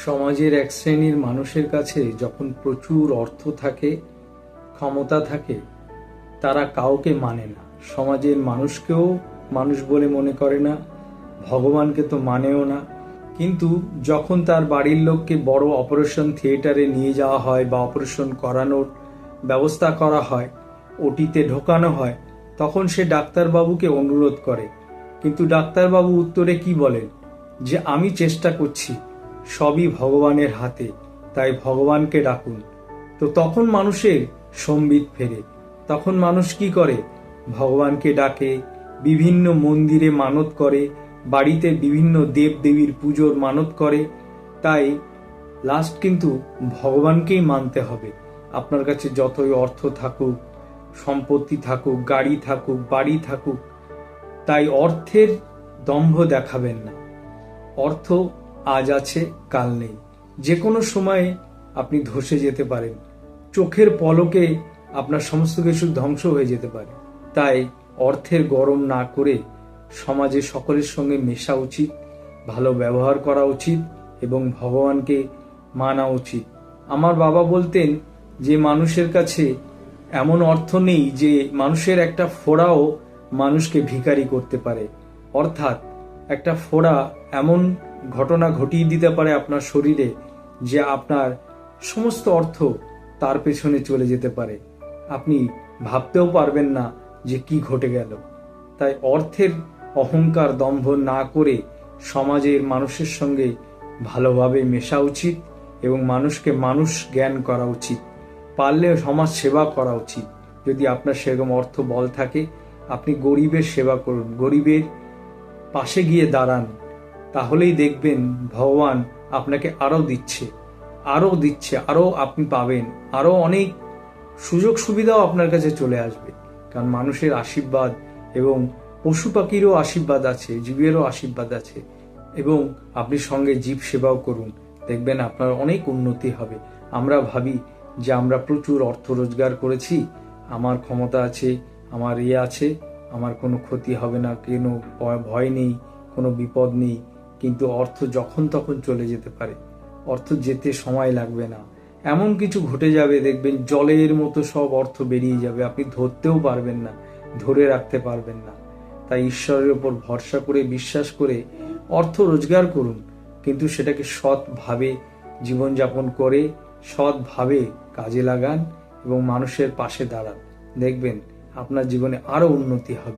সমাজের এক শ্রেণীর মানুষের কাছে যখন প্রচুর অর্থ থাকে, ক্ষমতা থাকে, তারা কাউকে মানে না। সমাজের মানুষকেও মানুষ বলে মনে করে না, ভগবানকে তো মানেও না। কিন্তু যখন তার বাড়ির লোককে বড় অপারেশন থিয়েটারে নিয়ে যাওয়া হয় বা অপারেশন করানোর ব্যবস্থা করা হয়, ওটিতে ঢোকানো হয়, তখন সে ডাক্তারবাবুকে অনুরোধ করে। কিন্তু ডাক্তারবাবু উত্তরে কি বলেন? যে আমি চেষ্টা করছি, সবই ভগবানের হাতে, তাই ভগবানকে ডাকুন। তো তখন মানুষের সম্বিত ফেরে। তখন মানুষ কি করে? ভগবানকে ডাকে, বিভিন্ন মন্দিরে মানত করে, বাড়িতে বিভিন্ন দেব দেবীর পুজোর মানত করে। তাই লাস্ট কিন্তু ভগবানকেই মানতে হবে। আপনার কাছে যতই অর্থ থাকুক, সম্পত্তি থাকুক, গাড়ি থাকুক, বাড়ি থাকুক, তাই অর্থের দম্ভ দেখাবেন না। অর্থ আজ আছে, কাল নেই। যে কোনো সময়ে আপনি ধসে যেতে পারেন। চোখের পলকে আপনার সমস্ত কিছু ধ্বংস হয়ে যেতে পারে। তাই অর্থের গরম না করে সমাজে সকলের সঙ্গে মেশা উচিত, ভালো ব্যবহার করা উচিত এবং ভগবানকে মানা উচিত। আমার বাবা বলতেন যে মানুষের কাছে এমন অর্থ নেই যে মানুষের একটা ফোঁড়াও মানুষকে ভিখারি করতে পারে। অর্থাৎ একটা ফোঁড়া এমন ঘটনা ঘটিয়ে দিতে পারে আপনার শরীরে যে আপনার সমস্ত অর্থ তার পেছনে চলে যেতে পারে। আপনি ভাবতেও পারবেন না যে কি ঘটে গেল। তাই অর্থের অহংকার দম্ভ না করে সমাজের মানুষের সঙ্গে ভালোভাবে মেশা উচিত এবং মানুষকে মানুষ জ্ঞান করা উচিত। পারলে সমাজ সেবা করা উচিত। যদি আপনার সেরকম অর্থ বল থাকে, আপনি গরিবের সেবা করুন, গরিবের পাশে গিয়ে দাঁড়ান। তাহলেই দেখবেন ভগবান আপনাকে আরো দিচ্ছে, আরো আপনি পাবেন, আরো অনেক সুযোগ সুবিধাও আপনার কাছে চলে আসবে। কারণ মানুষের আশীর্বাদ এবং পশু পাখিরও আশীর্বাদ আছে, জীবেরও আশীর্বাদ আছে। এবং আপনি সঙ্গে জীব সেবাও করুন, দেখবেন আপনার অনেক উন্নতি হবে। আমরা ভাবি যে আমরা প্রচুর অর্থ রোজগার করেছি, আমার ক্ষমতা আছে, আমার আছে, আমার কোনো ক্ষতি হবে না, কোনো ভয় নেই, কোনো বিপদ নেই। কিন্তু অর্থ যখন তখন চলে যেতে পারে। অর্থ যেতে সময় লাগবে না। এমন কিছু ঘটে যাবে, দেখবেন জলের মতো সব অর্থ বেরিয়ে যাবে, আপনি ধরতেও পারবেন না, ধরে রাখতে পারবেন না। তাই ঈশ্বরের উপর ভরসা করে, বিশ্বাস করে অর্থ রোজগার করুন, কিন্তু সেটাকে সৎভাবে জীবনযাপন করে সৎভাবে কাজে লাগান এবং মানুষের পাশে দাঁড়ান। দেখবেন আপনার জীবনে আরো উন্নতি হবে।